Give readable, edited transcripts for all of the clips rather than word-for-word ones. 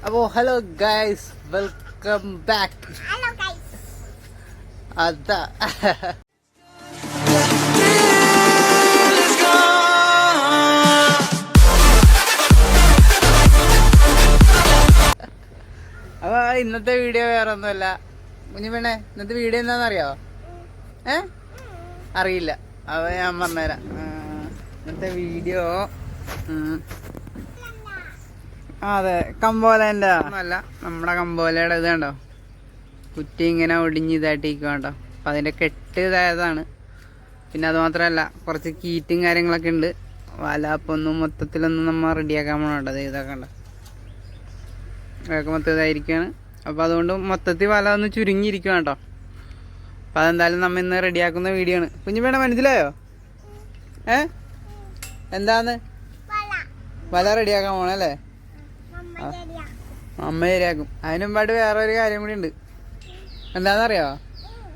അപ്പോൾ hello guys, welcome back. അതാ അപ്പോൾ ഇന്നത്തെ വീഡിയോ വേറെ ഒന്നുമല്ല. കുഞ്ഞുപെണ്ണെ, ഇന്നത്തെ വീഡിയോ എന്താണെന്നറിയോ? അറിയില്ല. അപ്പോൾ ഞാൻ പറഞ്ഞുതരാം. ഇന്നത്തെ വീഡിയോ അതെ, കമ്പോലേൻ്റെ ഒന്നുമല്ല, നമ്മുടെ കമ്പോലയുടെ ഇത് കണ്ടോ, കുറ്റി ഇങ്ങനെ ഒടിഞ്ഞ് ഇതായിട്ടിരിക്കുക കേട്ടോ. അപ്പം അതിൻ്റെ കെട്ട് ഇതായതാണ്. പിന്നെ അതുമാത്രമല്ല, കുറച്ച് കീറ്റും കാര്യങ്ങളൊക്കെ ഉണ്ട്. വല അപ്പം ഒന്നും മൊത്തത്തിലൊന്നും നമ്മൾ റെഡിയാക്കാൻ പോകണം കേട്ടോ. അത് ഇതൊക്കെ ഉണ്ടോ, അതൊക്കെ മൊത്തം ഇതായിരിക്കുകയാണ്. അപ്പോൾ അതുകൊണ്ട് മൊത്തത്തിൽ വല ഒന്ന് ചുരുങ്ങിയിരിക്കുക കേട്ടോ. അപ്പം അതെന്തായാലും നമ്മൾ ഇന്ന് റെഡിയാക്കുന്ന വീഡിയോ ആണ്. കുഞ്ഞുപേണ മനസ്സിലായോ? എന്താന്ന് വല റെഡിയാക്കാൻ പോകണല്ലേ? അമ്മ ശരിയാക്കും. അതിന് മുമ്പായിട്ട് വേറെ ഒരു കാര്യം കൂടി ഉണ്ട്. എന്താണെന്നറിയോ?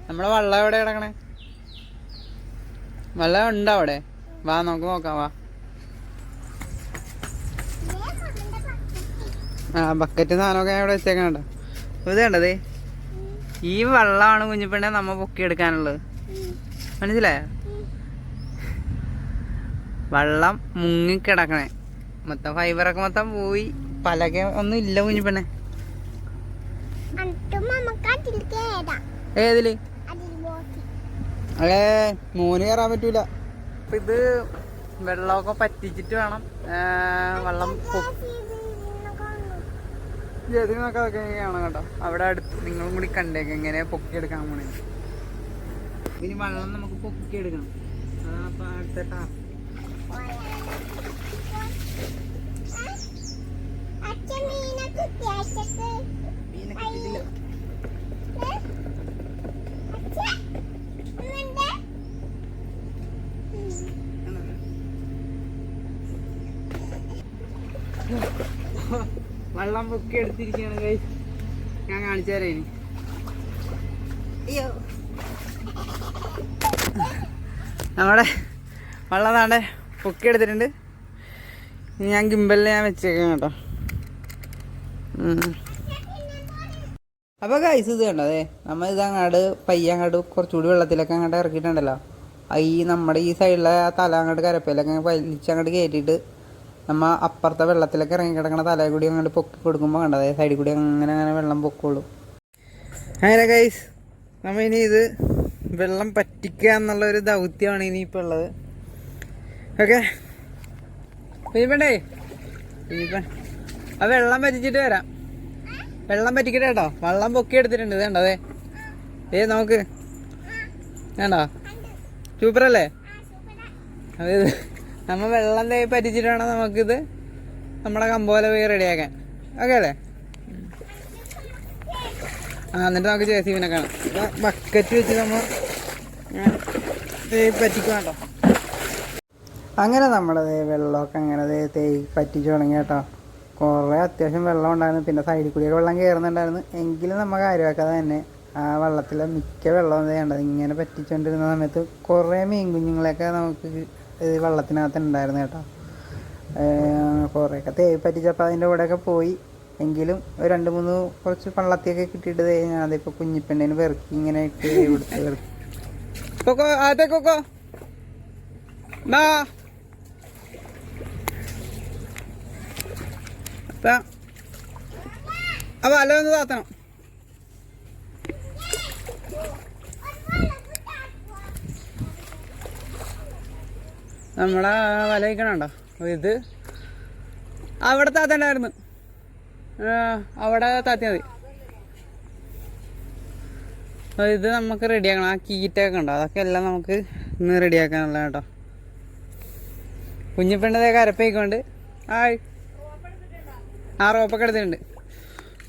നമ്മുടെ വള്ളം എവിടെ കിടക്കണേ? വള്ളം ഉണ്ടോ അവിടെ? വാ, നമുക്ക് നോക്കാം. വാ. ബക്കറ്റ് സാധനമൊക്കെ ഞാൻ ഇവിടെ വെച്ചേക്കാൻ കേട്ടോ. ഇത് കണ്ടതേ, ഈ വള്ളമാണ് കുഞ്ഞിപ്പെണ്ണെ നമ്മ പൊക്കിയെടുക്കാനുള്ളത്. മനസ്സിലായോ? വള്ളം മുങ്ങിക്കിടക്കണേ. മൊത്തം ഫൈബറൊക്കെ മൊത്തം പോയി, പലക ഒന്നും ഇല്ല കുഞ്ഞിപ്പെണ്ണെ. ഏതില്? അതെ, മോന് കയറാൻ പറ്റൂല. അപ്പൊ ഇത് വെള്ളമൊക്കെ പറ്റിച്ചിട്ട് വേണം വെള്ളം ജതിനൊക്കെ കാണാം കേട്ടോ. അവിടെ അടുത്ത് നിങ്ങളും കൂടി കണ്ടേക്ക് എങ്ങനെ പൊക്കിയെടുക്കാൻ പോണേ. ഇനി വെള്ളം നമുക്ക് പൊക്കിയെടുക്കണം. അതാണ് അപ്പൊ അടുത്ത ടാസ്ക്. വെള്ളം പൊക്കി എടുത്തിരിക്കുകയാണ് ഗൈസ്. ഞാൻ കാണിച്ചു തരാം. ഇനി നമ്മുടെ വെള്ളം താണ്ടെ പൊക്കി എടുത്തിട്ടുണ്ട്. ഇനി ഞാൻ ഗിംബലിൽ ഞാൻ വെച്ചേക്കാം കേട്ടോ. അപ്പോൾ ഗൈസ് ഇത് കണ്ടോ, അതെ നമ്മൾ ഇതങ്ങാട് പയ്യങ്ങാട് കുറച്ചുകൂടി വെള്ളത്തിലൊക്കെ അങ്ങോട്ട് ഇറക്കിയിട്ടുണ്ടല്ലോ. ഈ നമ്മുടെ ഈ സൈഡിലെ തല അങ്ങോട്ട് കരപ്പയിലൊക്കെ വലിച്ചങ്ങോട്ട് കയറ്റിയിട്ട് നമ്മ അപ്പുറത്തെ വെള്ളത്തിലൊക്കെ ഇറങ്ങി കിടക്കണ തലയിൽ കൂടി അങ്ങോട്ട് പൊക്കി കൊടുക്കുമ്പോൾ കണ്ടത് സൈഡിൽ കൂടി അങ്ങനെ അങ്ങനെ വെള്ളം പൊക്കുള്ളൂ. അങ്ങനെ ഗൈസ്, നമ്മൾ ഇനി ഇത് വെള്ളം പറ്റിക്കുക എന്നുള്ളൊരു ദൗത്യമാണ് ഇനിയിപ്പോൾ ഉള്ളത്. ഓക്കെ, ഇനിയിപ്പണ്ടേ ആ വെള്ളം പറ്റിച്ചിട്ട് വരാം. വെള്ളം പറ്റിക്കട്ടെ കേട്ടോ. വെള്ളം പൊക്കി എടുത്തിട്ടുണ്ട്. ഇത് കണ്ടോ, അതെ നോക്ക്, വേണ്ടോ? സൂപ്പറല്ലേ? അത് നമ്മൾ വെള്ളം പറ്റിച്ചിട്ട് വേണം നമുക്കിത് നമ്മുടെ കമ്പോല പോയി റെഡിയാക്കാൻ. ഓക്കെ അല്ലേ? എന്നിട്ട് നമുക്ക് ജെസിബിനെ കാണാം. ബക്കറ്റ് വെച്ച് നമ്മൾ പറ്റിക്കും കേട്ടോ. അങ്ങനെ നമ്മളത് വെള്ളമൊക്കെ അങ്ങനെ പറ്റിച്ചു തുടങ്ങി കേട്ടോ. കുറേ അത്യാവശ്യം വെള്ളം ഉണ്ടായിരുന്നു. പിന്നെ സൈഡിൽ കൂടിയൊക്കെ വെള്ളം കയറുന്നുണ്ടായിരുന്നു. എങ്കിലും നമ്മൾ കാര്യമാക്കാതെ തന്നെ ആ വെള്ളത്തിലെ മിക്ക വെള്ളം ചെയ്യേണ്ടത് ഇങ്ങനെ പറ്റിച്ചുകൊണ്ടിരുന്ന സമയത്ത് കുറേ മീൻ കുഞ്ഞുങ്ങളെയൊക്കെ നമുക്ക് വെള്ളത്തിനകത്ത് ഉണ്ടായിരുന്നു കേട്ടോ. കുറേയൊക്കെ പറ്റിച്ചപ്പോൾ അതിൻ്റെ കൂടെയൊക്കെ പോയി. എങ്കിലും ഒരു 2-3 കുറച്ച് പള്ളത്തിയൊക്കെ കിട്ടിയിട്ട് ഞാൻ അതിപ്പോൾ കുഞ്ഞിപ്പെണ്ണിന് വെറുക്കി ഇങ്ങനെ ഇട്ട് കൊടുത്ത് വെറുക്കി. അപ്പം അല്ല ഒന്ന് താത്തണം. നമ്മളെ വല വയ്ക്കണുണ്ടോ? ഇത് അവിടെ താത്തണ്ടായിരുന്നു, അവിടെ താത്തിയാൽ മതി. അപ്പോൾ ഇത് നമുക്ക് റെഡിയാക്കണം. ആ കീറ്റൊക്കെ ഉണ്ടോ, അതൊക്കെ എല്ലാം നമുക്ക് ഇന്ന് റെഡിയാക്കാനുള്ള കേട്ടോ. കുഞ്ഞിപ്പെണ്ണതേ കരപ്പയിക്കൊണ്ട് റോപ്പൊക്കെ എടുത്തിട്ടുണ്ട്.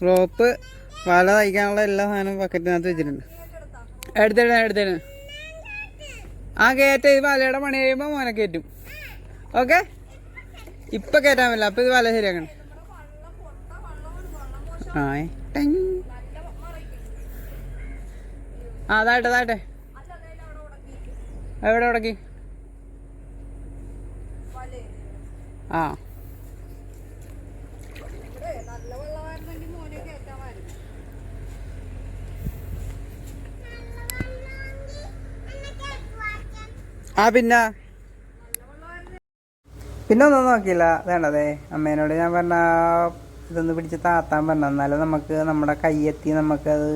റോപ്പ് വല തയ്ക്കാനുള്ള എല്ലാ സാധനവും ബക്കറ്റിനകത്ത് വെച്ചിട്ടുണ്ട്. എടുത്തിട്ട് കയറ്റ ഇത് വലയുടെ പണി കഴിയുമ്പോൾ മോനെ കയറ്റും. ഓക്കെ, ഇപ്പം കയറ്റാൻ പറ്റില്ല. അപ്പം ഇത് വല ശരിയാക്കണം. അതാട്ടെ എവിടെ ഉടക്കി? ആ പിന്നെ പിന്നെ ഒന്നും നോക്കിയില്ല. വേണ്ടതേ അമ്മേനോട് ഞാൻ പറഞ്ഞ ഇതൊന്ന് പിടിച്ച് താത്താൻ പറഞ്ഞു, എന്നാലും നമുക്ക് നമ്മുടെ കൈയെത്തി നമുക്കത്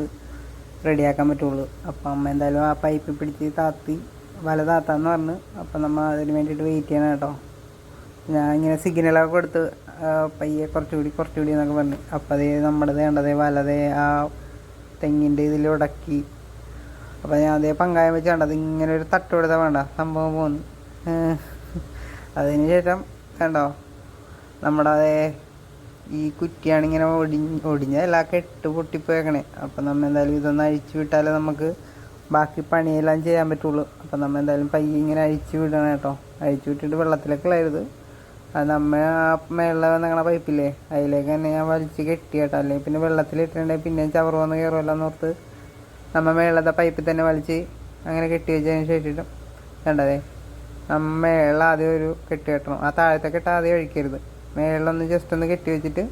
റെഡിയാക്കാൻ പറ്റുള്ളൂ. അപ്പം അമ്മ എന്തായാലും ആ പൈപ്പ് പിടിച്ച് താത്തി വല താത്താന്ന് പറഞ്ഞു. അപ്പം നമ്മൾ അതിന് വേണ്ടിയിട്ട് വെയിറ്റ് ചെയ്യണം കേട്ടോ. ഞാൻ ഇങ്ങനെ സിഗ്നലൊക്കെ കൊടുത്ത് പയ്യെ കുറച്ചുകൂടി എന്നൊക്കെ പറഞ്ഞു. അപ്പം അതേ നമ്മുടെ വേണ്ടതേ വലതേ ആ തെങ്ങിൻ്റെ ഇതിൽ ഉടക്കി. അപ്പം ഞാൻ അതേ പങ്കായം വെച്ച് കണ്ടത് ഇങ്ങനെ ഒരു തട്ട് കൊടുത്താൽ വേണ്ട സംഭവം പോന്നു. അതിന് ശേഷം കണ്ടോ നമ്മുടെ അതേ ഈ കുറ്റിയാണിങ്ങനെ ഒടിഞ്ഞല്ല കെട്ട് പൊട്ടിപ്പോയേക്കണേ. അപ്പം നമ്മൾ എന്തായാലും ഇതൊന്ന് അഴിച്ചു വിട്ടാലേ നമുക്ക് ബാക്കി പണിയെല്ലാം ചെയ്യാൻ പറ്റുള്ളൂ. അപ്പം നമ്മൾ എന്തായാലും പയ്യെ ഇങ്ങനെ അഴിച്ചു വിടണം കേട്ടോ. അഴിച്ചു വിട്ടിട്ട് വെള്ളത്തിലേക്ക് കളയരുത്. അത് നമ്മൾ ആ മേളിൽ വന്നിങ്ങനെ പൈപ്പില്ലേ അതിലേക്ക് തന്നെ ഞാൻ വലിച്ച് കെട്ടി കേട്ടോ. അല്ലെങ്കിൽ പിന്നെ വെള്ളത്തിലിട്ടുണ്ടെങ്കിൽ പിന്നെ ചവറ് വന്ന് കയറുമല്ലോ എന്നോർത്ത് നമ്മൾ മേളത്തെ പൈപ്പിൽ തന്നെ വലിച്ച് അങ്ങനെ കെട്ടി വെച്ചതിന് ശേഷം വേണ്ടതേ മേളിൽ ആദ്യം ഒരു കെട്ടി കെട്ടണം. ആ താഴത്തെ കെട്ട് ആദ്യം ഒഴിക്കരുത്. മേളിലൊന്ന് ജസ്റ്റ് ഒന്ന് കെട്ടി വെച്ചിട്ട്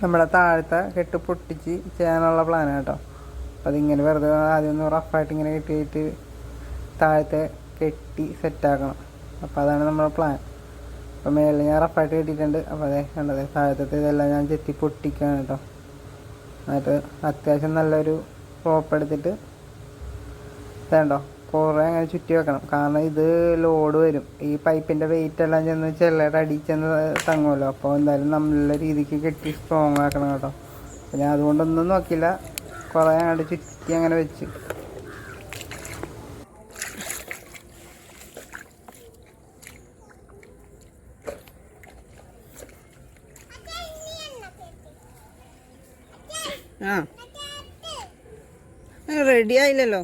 നമ്മുടെ താഴത്തെ കെട്ട് പൊട്ടിച്ച് ചെയ്യാനുള്ള പ്ലാനാണ് കേട്ടോ. അപ്പോൾ അതിങ്ങനെ വെറുതെ ആദ്യം ഒന്ന് റഫായിട്ട് ഇങ്ങനെ കെട്ടി വെച്ചിട്ട് താഴത്തെ കെട്ടി സെറ്റാക്കണം. അപ്പോൾ അതാണ് നമ്മുടെ പ്ലാൻ. അപ്പോൾ മേളിൽ ഞാൻ റഫായിട്ട് കെട്ടിയിട്ടുണ്ട്. അപ്പോൾ അതെ കണ്ടത് താഴത്തെ ഇതെല്ലാം ഞാൻ ചെത്തി പൊട്ടിക്കുകയാണ് കേട്ടോ. എന്നിട്ട് അത്യാവശ്യം നല്ലൊരു റോപ്പ് എടുത്തിട്ട് വേണ്ടോ കുറേ അങ്ങനെ ചുറ്റി വെക്കണം. കാരണം ഇത് ലോഡ് വരും. ഈ പൈപ്പിൻ്റെ വെയിറ്റ് എല്ലാം ചെന്ന് ചെല്ലയുടെ അടിയിൽ ചെന്ന് തങ്ങുമല്ലോ. അപ്പോൾ എന്തായാലും നല്ല രീതിക്ക് കെട്ടി സ്ട്രോങ് ആക്കണം കേട്ടോ. അപ്പോൾ ഞാൻ അതുകൊണ്ടൊന്നും നോക്കില്ല, കുറേ അങ്ങോട്ട് ചുറ്റി അങ്ങനെ വെച്ച്. ആ റെഡി ആയില്ലല്ലോ.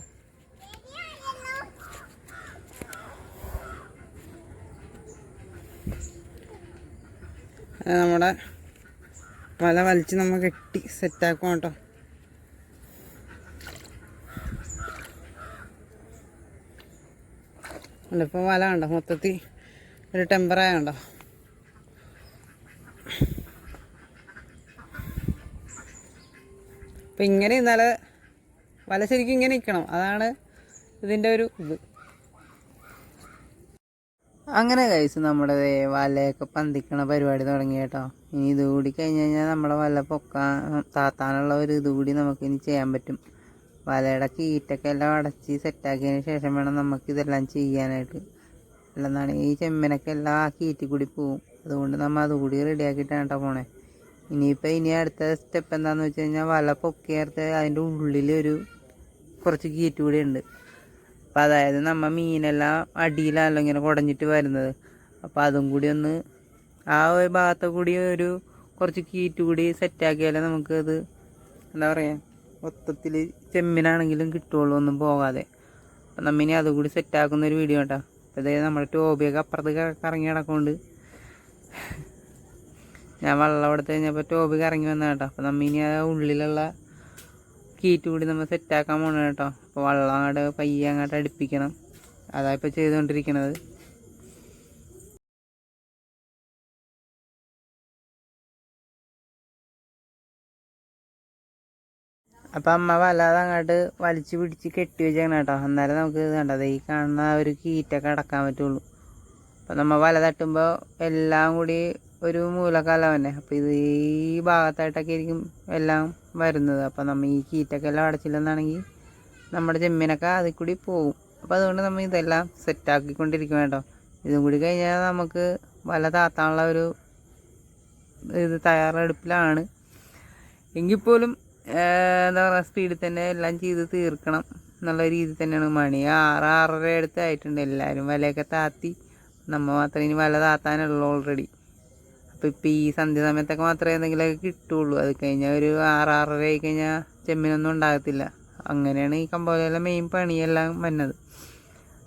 നമ്മുടെ വല വലിച്ച് നമ്മൾ കെട്ടി സെറ്റാക്കും കേട്ടോ. ഇപ്പോൾ വല കണ്ടോ മൊത്തത്തിൽ ഒരു ടെമ്പറായ കണ്ടോ. അപ്പം ഇങ്ങനെ ഇന്നാലെ വല ശരിക്കും ഇങ്ങനെ നിൽക്കണം. അതാണ് ഇതിൻ്റെ ഒരു ഇത്. അങ്ങനെ കഴിച്ച് നമ്മുടെ വലയൊക്കെ പന്തിക്കണ പരിപാടി തുടങ്ങി കേട്ടോ. ഇനി ഇതുകൂടി കഴിഞ്ഞ് കഴിഞ്ഞാൽ നമ്മുടെ വല താത്താനുള്ള ഒരു ഇതുകൂടി നമുക്കിനി ചെയ്യാൻ പറ്റും. വലയുടെ കീറ്റൊക്കെ എല്ലാം അടച്ച് സെറ്റാക്കിയതിന് ശേഷം വേണം നമുക്കിതെല്ലാം ചെയ്യാനായിട്ട്. അല്ലെന്നാണ് ഈ ചെമ്മനൊക്കെ എല്ലാം ആ കീറ്റി കൂടി പോവും. അതുകൊണ്ട് നമ്മൾ അതുകൂടി റെഡിയാക്കിയിട്ടാണ് കേട്ടോ പോണേ. ഇനി അടുത്ത സ്റ്റെപ്പ് എന്താണെന്ന് വെച്ച് കഴിഞ്ഞാൽ വല പൊക്കിയേർത്ത് അതിൻ്റെ ഉള്ളിലൊരു കുറച്ച് കീറ്റ് കൂടി ഉണ്ട്. അപ്പം അതായത് നമ്മൾ മീനെല്ലാം അടിയിലാണല്ലോ ഇങ്ങനെ കുടഞ്ഞിട്ട് വരുന്നത്. അപ്പോൾ അതും കൂടി ഒന്ന് ആ ഒരു ഭാഗത്തെ കൂടി ഒരു കുറച്ച് കീറ്റ് കൂടി സെറ്റാക്കിയാലേ നമുക്കത് എന്താ പറയുക മൊത്തത്തിൽ ചെമ്മിനാണെങ്കിലും കിട്ടുള്ളൂ ഒന്നും പോകാതെ. അപ്പം നമ്മിനി അതുകൂടി സെറ്റാക്കുന്നൊരു വീഡിയോ കേട്ടോ. അപ്പോൾ അതായത് നമ്മുടെ ടോബിയൊക്കെ അപ്പുറത്ത് കറങ്ങി കിടക്കുന്നുണ്ട്. ഞാൻ വെള്ളം എടുത്ത് കഴിഞ്ഞപ്പോൾ ടോബി കറങ്ങി വന്ന കേട്ടോ. അപ്പോൾ നമ്മിനി ആ ഉള്ളിലുള്ള കീറ്റ് കൂടി നമ്മൾ സെറ്റാക്കാൻ പോകണം കേട്ടോ. അപ്പോൾ വെള്ളം അങ്ങോട്ട് പയ്യെ അങ്ങോട്ട് അടുപ്പിക്കണം. അതാണ് ഇപ്പോൾ ചെയ്തുകൊണ്ടിരിക്കുന്നത്. അപ്പം അമ്മ വല്ലാതെ അങ്ങോട്ട് വലിച്ചു പിടിച്ച് കെട്ടി വെച്ചേക്കണം കേട്ടോ. എന്നാലും നമുക്ക് കണ്ടത് ഈ കാണുന്ന ഒരു കീറ്റൊക്കെ അടക്കാൻ പറ്റുള്ളൂ. അപ്പം നമ്മൾ വല തട്ടുമ്പോൾ എല്ലാം കൂടി ഒരു മൂലക്കാലം തന്നെ. അപ്പോൾ ഇത് ഈ ഭാഗത്തായിട്ടൊക്കെ ആയിരിക്കും എല്ലാം വരുന്നത്. അപ്പോൾ നമ്മൾ ഈ കീറ്റൊക്കെ എല്ലാം അടച്ചില്ലെന്നാണെങ്കിൽ നമ്മുടെ ചെമ്മീനൊക്കെ അതിൽ കൂടി പോവും. അപ്പോൾ അതുകൊണ്ട് നമ്മൾ ഇതെല്ലാം സെറ്റാക്കിക്കൊണ്ടിരിക്കും കേട്ടോ. ഇതും കൂടി കഴിഞ്ഞാൽ നമുക്ക് വല താത്താനുള്ള ഒരു ഇത് തയ്യാറെടുപ്പിലാണ്. എങ്കിൽ പോലും എന്താ പറയുക സ്പീഡിൽ തന്നെ എല്ലാം ചെയ്ത് തീർക്കണം എന്നുള്ള രീതിയിൽ തന്നെയാണ്. മണി 6-6:30 അടുത്തായിട്ടുണ്ട്. എല്ലാവരും വലയൊക്കെ താത്തി, നമ്മൾ മാത്രമേ ഇനി വല താത്താനുള്ളൂ ഓൾറെഡി. അപ്പോൾ ഇപ്പോൾ ഈ സന്ധ്യ സമയത്തൊക്കെ മാത്രമേ എന്തെങ്കിലുമൊക്കെ കിട്ടുള്ളൂ. അത് കഴിഞ്ഞാൽ ഒരു 6-6:30 ആയി കഴിഞ്ഞാൽ ചെമ്മീനൊന്നും ഉണ്ടാകത്തില്ല. അങ്ങനെയാണ് ഈ കമ്പോലയിലെ മെയിൻ പണിയെല്ലാം വന്നത്.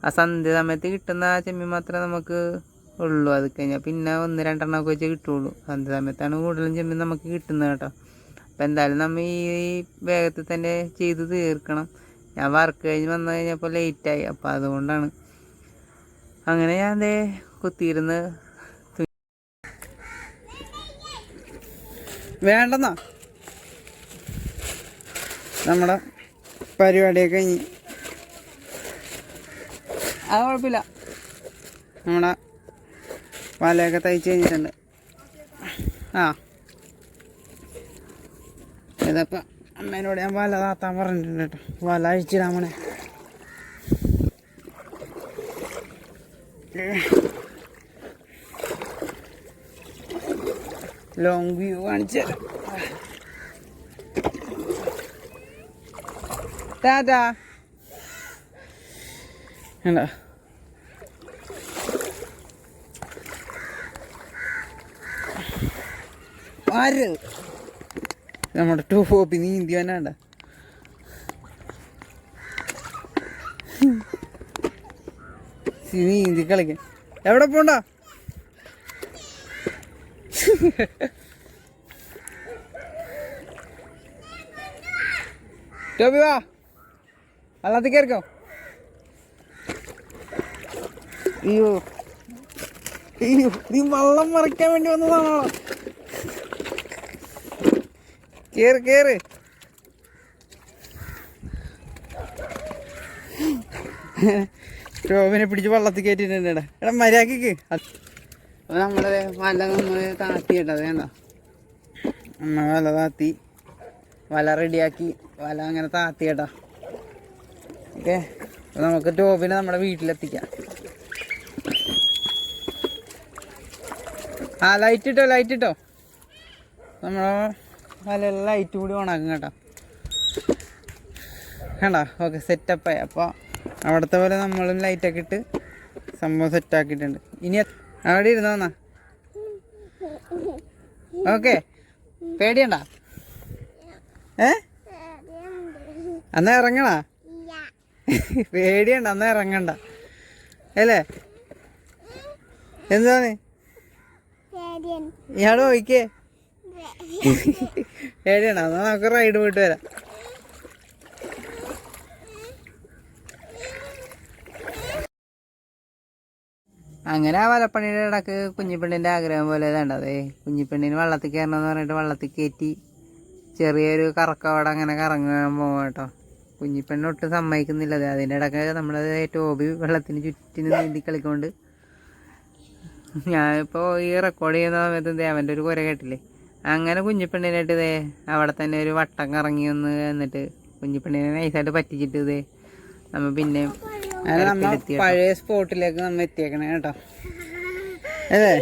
ആ സന്ധ്യ സമയത്ത് കിട്ടുന്ന ആ ചെമ്മീൻ മാത്രമേ നമുക്ക് ഉള്ളൂ. അത് കഴിഞ്ഞാൽ പിന്നെ 1-2 വെച്ച് കിട്ടുള്ളൂ. സന്ധ്യ സമയത്താണ് കൂടുതലും ചെമ്മീൻ നമുക്ക് കിട്ടുന്നത് കേട്ടോ. അപ്പോൾ എന്തായാലും നമ്മൾ ഈ വേഗത്തിൽ തന്നെ ചെയ്ത് തീർക്കണം. ഞാൻ വർക്ക് കഴിഞ്ഞ് വന്നു കഴിഞ്ഞപ്പോൾ ലേറ്റായി. അപ്പോൾ അതുകൊണ്ടാണ് അങ്ങനെ ഞാൻ അതേ കുത്തിയിരുന്ന് വേണ്ടെന്നാ നമ്മുടെ പരിപാടിയൊക്കെ കഴിഞ്ഞ് അത് കുഴപ്പമില്ല. നമ്മുടെ വലയൊക്കെ തയ്ച്ച് കഴിഞ്ഞിട്ടുണ്ട്. ആ ഇതപ്പം അമ്മേനോട് ഞാൻ വല താത്താൻ പറഞ്ഞിട്ടുണ്ട് കേട്ടോ. വല അഴിച്ചിടാൻ പോണേ. ലോങ് വ്യൂ കാണിച്ചു തരാം. ടാറ്റാ. എന്താ ആര് നമ്മുടെ ടൂ ഫോപ്പി നീന്തി വന്നാണ്ട. നീന്തി കളിക്കാൻ എവിടെ പോണ്ട. ടോബി വാ, വെള്ളത്തിൽ കയറിക്കോ. അയ്യോ അയ്യോ, നീ വെള്ളം മറിക്കാൻ വേണ്ടി വന്നതാണോ? കേറ് കേറ്. ടോബിനെ പിടിച്ച് വെള്ളത്തിൽ കയറ്റിട്ടുണ്ട്. എടാ മര്യാദക്ക്. അപ്പോൾ നമ്മള് വല താത്തി കേട്ടത് വേണ്ട. അമ്മ വല താത്തി, വല റെഡിയാക്കി, വല അങ്ങനെ താത്തി കേട്ടാ. ഓക്കെ, അപ്പോൾ നമുക്ക് ടോബിനെ നമ്മുടെ വീട്ടിലെത്തിക്കാം. ആ ലൈറ്റ് ഇട്ടോ, ലൈറ്റ് ഇട്ടോ. നമ്മളെ വലയുള്ള ലൈറ്റ് കൂടി ഓണാക്കും കേട്ടോ. വേണ്ട. ഓക്കെ, സെറ്റപ്പായി. അപ്പോൾ അവിടുത്തെ പോലെ നമ്മളും ലൈറ്റൊക്കെ ഇട്ട് സംഭവം സെറ്റാക്കിയിട്ടുണ്ട്. ഇനി അവിടെ ഇരുന്നോ എന്നാ. ഓക്കെ, പേടിയണ്ട. അന്നാ ഇറങ്ങണ. പേടിയണ്ട, അന്നാ ഇറങ്ങണ്ട അല്ലേ? എന്താണ് ഇയാള് പോയിക്കേ? പേടിയണ്ട. എന്നാ നമുക്ക് റൈഡ് പോയിട്ട് വരാം. അങ്ങനെ ആ വലപ്പണിയുടെ ഇടക്ക് കുഞ്ഞിപ്പെണ്ണിൻ്റെ ആഗ്രഹം പോലെ വേണ്ടത്. കുഞ്ഞിപ്പെണ്ണിന് വെള്ളത്തിൽ കയറണമെന്ന് പറഞ്ഞിട്ട് വെള്ളത്തിൽ കയറ്റി ചെറിയൊരു കറക്കവിടെ അങ്ങനെ കറങ്ങാൻ പോകാം കേട്ടോ. കുഞ്ഞിപ്പെണ്ണ് ഒട്ടും സമ്മതിക്കുന്നില്ല. അതിൻ്റെ ഇടയ്ക്ക് നമ്മൾ ടോബി വെള്ളത്തിന് ചുറ്റിന് നീന്തി കളിക്കൊണ്ട് ഞാനിപ്പോൾ ഈ റെക്കോർഡ് ചെയ്യുന്ന സമയത്ത് ദേവൻ്റെ ഒരു കുര കേട്ടില്ലേ, അങ്ങനെ കുഞ്ഞിപ്പെണ്ണിനായിട്ട് ഇതേ അവിടെ തന്നെ ഒരു വട്ടം കറങ്ങി വന്ന് എന്നിട്ട് കുഞ്ഞിപ്പെണ്ണിനെ നൈസായിട്ട് പറ്റിച്ചിട്ട് ഇതേ നമ്മൾ പിന്നെ പഴയ സ്പോട്ടിലേക്ക് നമ്മൾ എത്തിയേക്കണേ കേട്ടോ. അല്ലേ?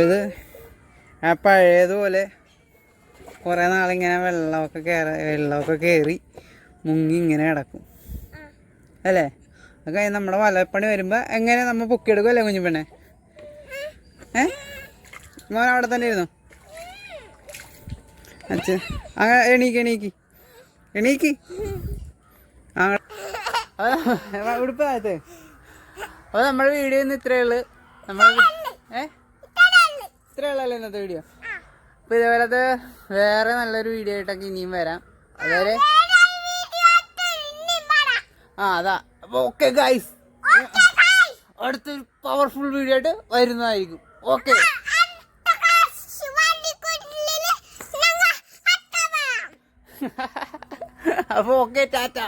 ഇത് ആ പഴയതുപോലെ കുറേ നാളിങ്ങനെ വെള്ളമൊക്കെ കയറി മുങ്ങി ഇങ്ങനെ കിടക്കും അല്ലേ? അത് കഴിഞ്ഞ് നമ്മുടെ വലപ്പണി വരുമ്പോൾ എങ്ങനെ നമ്മൾ പൊക്കിയെടുക്കും അല്ലേ കുഞ്ഞിപ്പെണ്ണെ? മോൻ അവിടെ തന്നെ ഇരുന്നു. അച്ഛൻ അങ്ങനെ എണീക്ക് ഉടുപ്പാകത്ത്. അപ്പോൾ നമ്മുടെ വീഡിയോ ഇന്ന് ഇത്രയേ ഉള്ളൂ. ഇത്രയേ ഉള്ളല്ലേ ഇന്നത്തെ വീഡിയോ. അപ്പോൾ ഇതേപോലത്തെ വേറെ നല്ലൊരു വീഡിയോ ആയിട്ടൊക്കെ ഇനിയും വരാം. അതുവരെ അതാ. അപ്പോൾ ഓക്കെ ഗൈസ്, അടുത്തൊരു പവർഫുൾ വീഡിയോ ആയിട്ട് വരുന്നതായിരിക്കും. ഓക്കെ, അപ്പോൾ ഓക്കെ, ടാറ്റ.